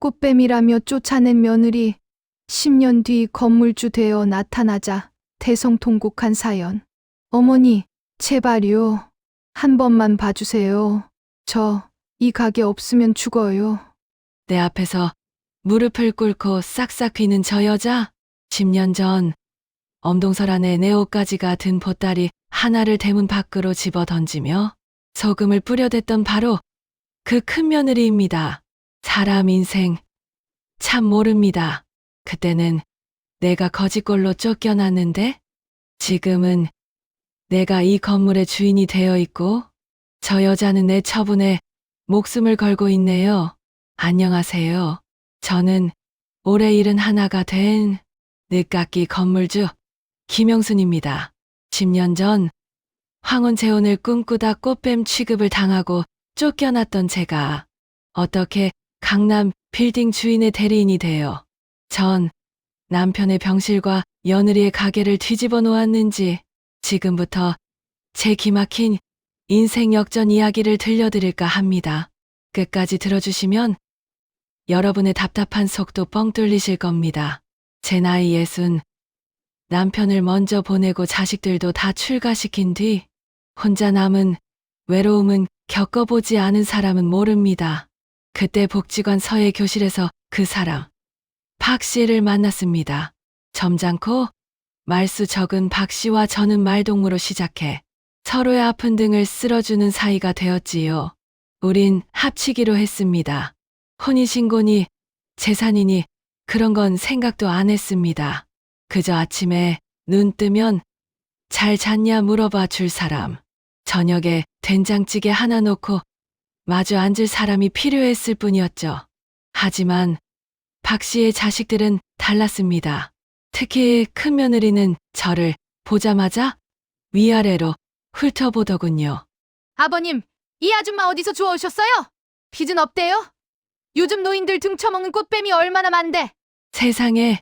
꽃뱀이라며 쫓아낸 며느리 10년 뒤 건물주 되어 나타나자 대성통곡한 사연. 어머니, 제발요. 한 번만 봐주세요. 저 이 가게 없으면 죽어요. 내 앞에서 무릎을 꿇고 싹싹 비는 저 여자? 10년 전 엄동설 안에 내 옷가지가 든 보따리 하나를 대문 밖으로 집어 던지며 소금을 뿌려댔던 바로 그 큰 며느리입니다. 사람 인생 참 모릅니다. 그때는 내가 거지꼴로 쫓겨났는데 지금은 내가 이 건물의 주인이 되어 있고 저 여자는 내 처분에 목숨을 걸고 있네요. 안녕하세요. 저는 올해 71가 된 늦깎이 건물주 김영순입니다. 10년 전 황혼 재혼을 꿈꾸다 꽃뱀 취급을 당하고 쫓겨났던 제가 어떻게 강남 빌딩 주인의 대리인이 되어 전 남편의 병실과 며느리의 가게를 뒤집어 놓았는지 지금부터 제 기막힌 인생 역전 이야기를 들려드릴까 합니다. 끝까지 들어주시면 여러분의 답답한 속도 뻥 뚫리실 겁니다. 제 나이 60, 남편을 먼저 보내고 자식들도 다 출가시킨 뒤 혼자 남은 외로움은 겪어보지 않은 사람은 모릅니다. 그때 복지관 서예 교실에서 그 사람 박 씨를 만났습니다. 점잖고 말수 적은 박 씨와 저는 말동무로 시작해 서로의 아픈 등을 쓸어주는 사이가 되었지요. 우린 합치기로 했습니다. 혼인신고니 재산이니 그런 건 생각도 안 했습니다. 그저 아침에 눈 뜨면 잘 잤냐 물어봐 줄 사람, 저녁에 된장찌개 하나 놓고 마주 앉을 사람이 필요했을 뿐이었죠. 하지만 박 씨의 자식들은 달랐습니다. 특히 큰 며느리는 저를 보자마자 위아래로 훑어보더군요. 아버님, 이 아줌마 어디서 주워오셨어요? 빚은 없대요? 요즘 노인들 등쳐먹는 꽃뱀이 얼마나 많대. 세상에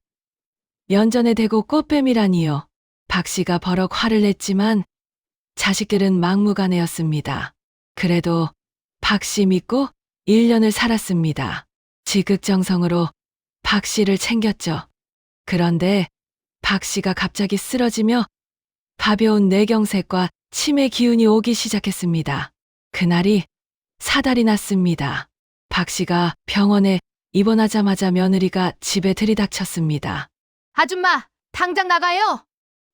면전에 대고 꽃뱀이라니요. 박 씨가 버럭 화를 냈지만 자식들은 막무가내였습니다. 그래도 박 씨 믿고 1년을 살았습니다. 지극정성으로 박 씨를 챙겼죠. 그런데 박 씨가 갑자기 쓰러지며 가벼운 뇌경색과 치매 기운이 오기 시작했습니다. 그날이 사달이 났습니다. 박 씨가 병원에 입원하자마자 며느리가 집에 들이닥쳤습니다. 아줌마, 당장 나가요.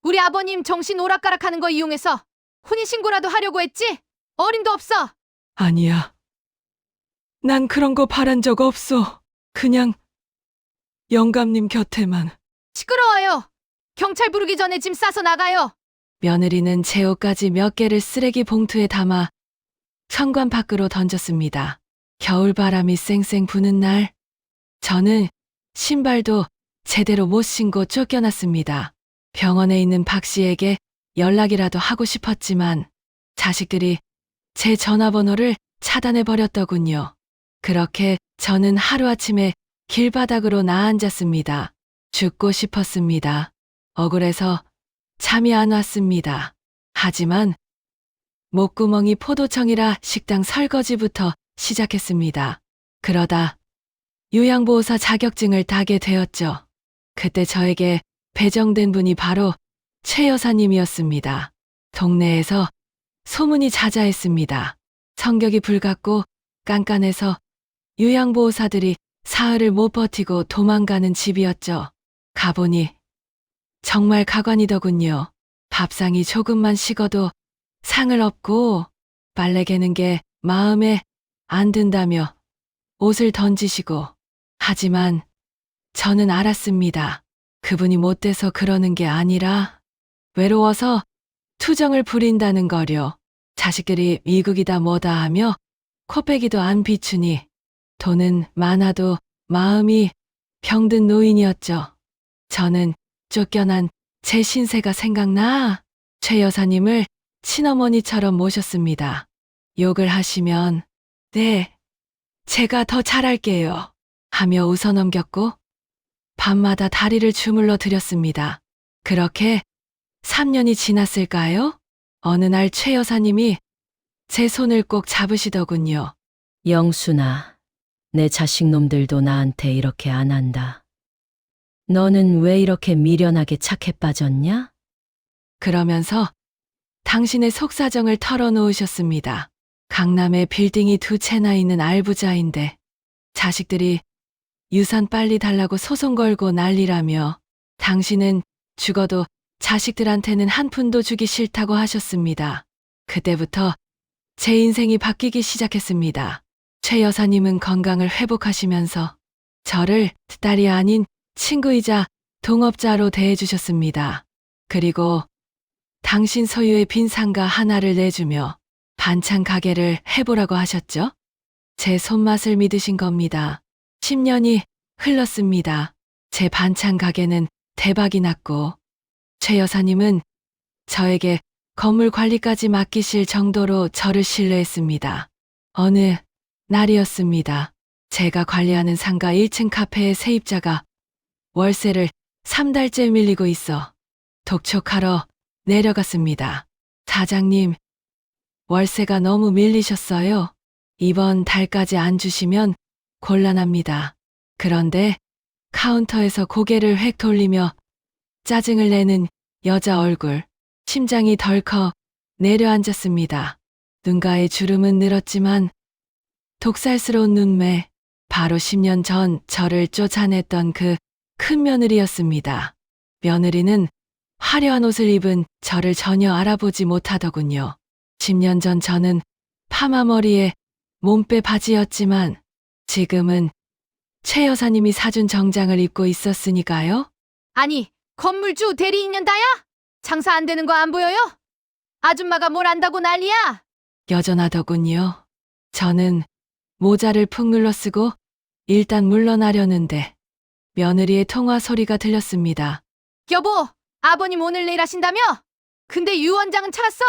우리 아버님 정신 오락가락하는 거 이용해서 혼인신고라도 하려고 했지? 어림도 없어. 아니야. 난 그런 거 바란 적 없어. 그냥 영감님 곁에만. 시끄러워요. 경찰 부르기 전에 짐 싸서 나가요. 며느리는 제 옷까지 몇 개를 쓰레기 봉투에 담아 현관 밖으로 던졌습니다. 겨울바람이 쌩쌩 부는 날, 저는 신발도 제대로 못 신고 쫓겨났습니다. 병원에 있는 박 씨에게 연락이라도 하고 싶었지만 자식들이 제 전화번호를 차단해버렸더군요. 그렇게 저는 하루아침에 길바닥으로 나앉았습니다. 죽고 싶었습니다. 억울해서 잠이 안 왔습니다. 하지만 목구멍이 포도청이라 식당 설거지부터 시작했습니다. 그러다 요양보호사 자격증을 따게 되었죠. 그때 저에게 배정된 분이 바로 최 여사님이었습니다. 동네에서 소문이 자자했습니다. 성격이 불같고 깐깐해서 요양보호사들이 사흘을 못 버티고 도망가는 집이었죠. 가보니 정말 가관이더군요. 밥상이 조금만 식어도 상을 엎고 빨래 개는 게 마음에 안 든다며 옷을 던지시고. 하지만 저는 알았습니다. 그분이 못돼서 그러는 게 아니라 외로워서 투정을 부린다는 거려. 자식들이 미국이다 뭐다 하며 코빼기도 안 비추니 돈은 많아도 마음이 병든 노인이었죠. 저는 쫓겨난 제 신세가 생각나 최 여사님을 친어머니처럼 모셨습니다. 욕을 하시면 네, 제가 더 잘할게요 하며 웃어넘겼고 밤마다 다리를 주물러 드렸습니다. 그렇게 3년이 지났을까요? 어느 날 최 여사님이 제 손을 꼭 잡으시더군요. 영순아, 내 자식놈들도 나한테 이렇게 안 한다. 너는 왜 이렇게 미련하게 착해 빠졌냐? 그러면서 당신의 속사정을 털어놓으셨습니다. 강남에 빌딩이 2채나 있는 알부자인데 자식들이 유산 빨리 달라고 소송 걸고 난리라며 당신은 죽어도 자식들한테는 한 푼도 주기 싫다고 하셨습니다. 그때부터 제 인생이 바뀌기 시작했습니다. 최 여사님은 건강을 회복하시면서 저를 딸이 아닌 친구이자 동업자로 대해주셨습니다. 그리고 당신 소유의 빈 상가 하나를 내주며 반찬 가게를 해보라고 하셨죠? 제 손맛을 믿으신 겁니다. 10년이 흘렀습니다. 제 반찬 가게는 대박이 났고 최 여사님은 저에게 건물 관리까지 맡기실 정도로 저를 신뢰했습니다. 어느 날이었습니다. 제가 관리하는 상가 1층 카페의 세입자가 월세를 3달째 밀리고 있어 독촉하러 내려갔습니다. 사장님, 월세가 너무 밀리셨어요. 이번 달까지 안 주시면 곤란합니다. 그런데 카운터에서 고개를 획 돌리며 짜증을 내는 여자 얼굴, 심장이 덜컥 내려앉았습니다. 눈가에 주름은 늘었지만 독살스러운 눈매, 바로 10년 전 저를 쫓아냈던 그 큰 며느리였습니다. 며느리는 화려한 옷을 입은 저를 전혀 알아보지 못하더군요. 10년 전 저는 파마 머리에 몸빼 바지였지만 지금은 최 여사님이 사준 정장을 입고 있었으니까요. 아니, 건물주 대리인연다야? 장사 안 되는 거 안 보여요? 아줌마가 뭘 안다고 난리야? 여전하더군요. 저는 모자를 푹 눌러 쓰고 일단 물러나려는데 며느리의 통화 소리가 들렸습니다. 여보, 아버님 오늘 내일 하신다며? 근데 유 원장은 찾았어?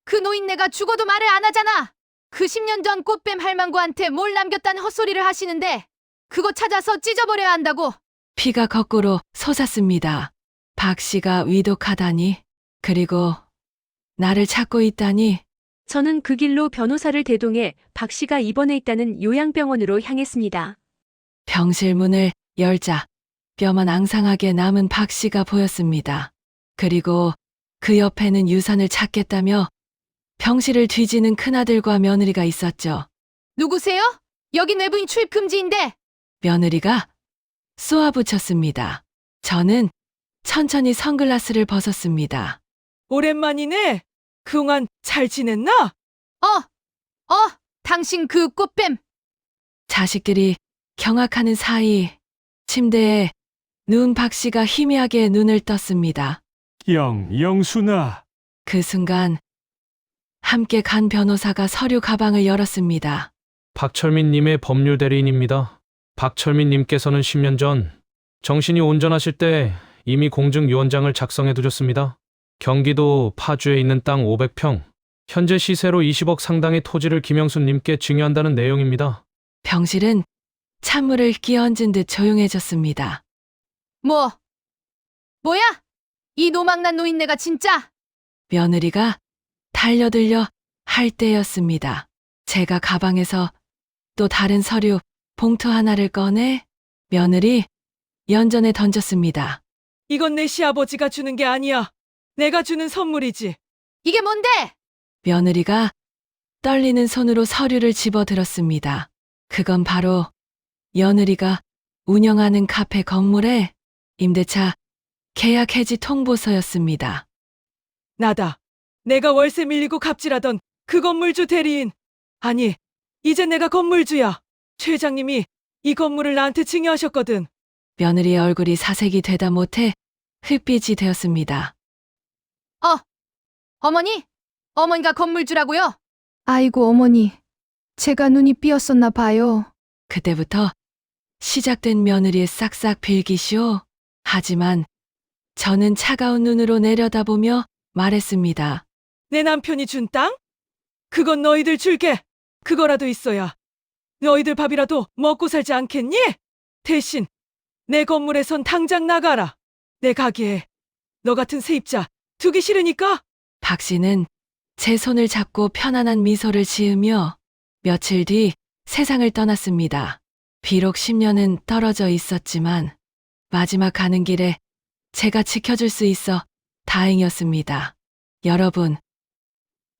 그 노인네가 죽어도 말을 안 하잖아. 그 10년 전 꽃뱀 할망구한테 뭘 남겼다는 헛소리를 하시는데 그거 찾아서 찢어버려야 한다고. 피가 거꾸로 솟았습니다. 박 씨가 위독하다니, 그리고 나를 찾고 있다니. 저는 그 길로 변호사를 대동해 박 씨가 입원해 있다는 요양병원으로 향했습니다. 병실 문을 열자 뼈만 앙상하게 남은 박 씨가 보였습니다. 그리고 그 옆에는 유산을 찾겠다며 병실을 뒤지는 큰아들과 며느리가 있었죠. 누구세요? 여긴 외부인 출입 금지인데. 며느리가 쏘아붙였습니다. 저는 천천히 선글라스를 벗었습니다. 오랜만이네. 그동안 잘 지냈나? 당신 그 꽃뱀. 자식들이 경악하는 사이 침대에 누운 박 씨가 희미하게 눈을 떴습니다. 영순아. 그 순간 함께 간 변호사가 서류 가방을 열었습니다. 박철민님의 법률 대리인입니다. 박철민님께서는 10년 전 정신이 온전하실 때 이미 공증유언장을 작성해 두셨습니다. 경기도 파주에 있는 땅 500평, 현재 시세로 20억 상당의 토지를 김영순님께 증여한다는 내용입니다. 병실은 찬물을 끼얹은 듯 조용해졌습니다. 뭐야? 이 노망난 노인네가 진짜. 며느리가 달려들려 할 때였습니다. 제가 가방에서 또 다른 서류 봉투 하나를 꺼내 며느리 연전에 던졌습니다. 이건 내 시아버지가 주는 게 아니야. 내가 주는 선물이지. 이게 뭔데? 며느리가 떨리는 손으로 서류를 집어들었습니다. 그건 바로 며느리가 운영하는 카페 건물의 임대차 계약 해지 통보서였습니다. 나다. 내가 월세 밀리고 갑질하던 그 건물주 대리인. 아니, 이제 내가 건물주야. 최 회장님이 이 건물을 나한테 증여하셨거든. 며느리의 얼굴이 사색이 되다 못해 흑빛이 되었습니다. 어머니가 건물주라고요? 아이고 어머니, 제가 눈이 삐었었나 봐요. 그때부터 시작된 며느리의 싹싹 빌기쇼. 하지만 저는 차가운 눈으로 내려다보며 말했습니다. 내 남편이 준 땅? 그건 너희들 줄게. 그거라도 있어야 너희들 밥이라도 먹고 살지 않겠니? 대신 내 건물에선 당장 나가라. 내 가게에 너 같은 세입자 두기 싫으니까. 박 씨는 제 손을 잡고 편안한 미소를 지으며 며칠 뒤 세상을 떠났습니다. 비록 10년은 떨어져 있었지만 마지막 가는 길에 제가 지켜줄 수 있어 다행이었습니다. 여러분,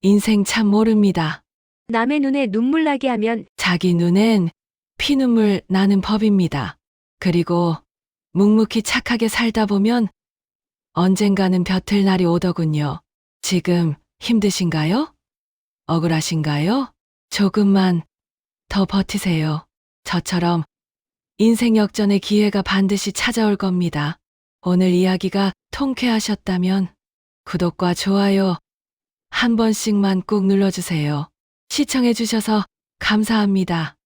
인생 참 모릅니다. 남의 눈에 눈물 나게 하면 자기 눈엔 피눈물 나는 법입니다. 그리고 묵묵히 착하게 살다 보면 언젠가는 벼틀 날이 오더군요. 지금 힘드신가요? 억울하신가요? 조금만 더 버티세요. 저처럼 인생 역전의 기회가 반드시 찾아올 겁니다. 오늘 이야기가 통쾌하셨다면 구독과 좋아요 한 번씩만 꾹 눌러주세요. 시청해주셔서 감사합니다.